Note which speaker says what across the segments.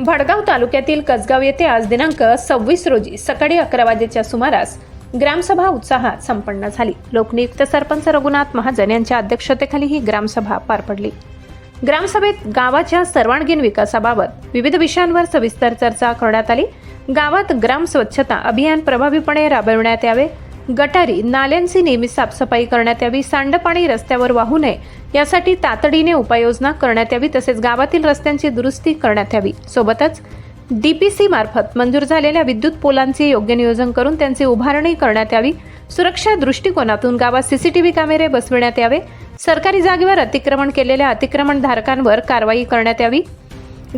Speaker 1: भडगाव तालुक्यातील कसगाव येथे आज दिनांक 26 रोजी सकाळी 11 वाजेच्या सुमारास ग्रामसभा उत्साहात संपन्न झाली। लोकनियुक्त सरपंच रघुनाथ महाजन यांच्या अध्यक्षतेखाली ही ग्रामसभा पार पडली। ग्रामसभेत गावाच्या सर्वांगीण विकासाबाबत विविध विषयांवर सविस्तर चर्चा करण्यात आली। गावात ग्राम स्वच्छता अभियान प्रभावीपणे राबविण्यात यावे, गटारी नाल्यांची नियमित साफसफाई करण्यात यावी, सांडपाणी रस्त्यावर वाहू नये यासाठी तातडीने उपाययोजना करण्यात यावी, तसेच गावातील रस्त्यांची दुरुस्ती करण्यात यावी। सोबतच डीपीसी मार्फत मंजूर झालेल्या विद्युत पोलांचे योग्य नियोजन करून त्यांची उभारणी करण्यात यावी। सुरक्षा दृष्टिकोनातून गावात सीसीटीव्ही कॅमेरे बसविण्यात यावे। सरकारी जागेवर अतिक्रमण केलेल्या अतिक्रमणधारकांवर कारवाई करण्यात यावी।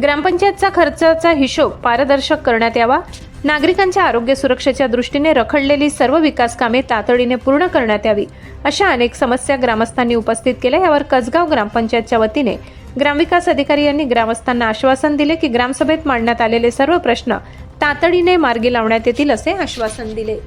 Speaker 1: ग्रामपंचायतचा खर्चाचा हिशोब पारदर्शक करण्यात यावा। नागरिकांच्या आरोग्य सुरक्षेच्या दृष्टीने रखडलेली सर्व विकास कामे तातडीने पूर्ण करण्यात यावी, अशा अनेक समस्या ग्रामस्थांनी उपस्थित केल्या। यावर कसगाव ग्रामपंचायतच्या वतीने ग्रामविकास अधिकारी यांनी ग्रामस्थांना आश्वासन दिले की ग्रामसभेत मांडण्यात आलेले सर्व प्रश्न तातडीने मार्गी लावण्यात येतील असे आश्वासन दिले।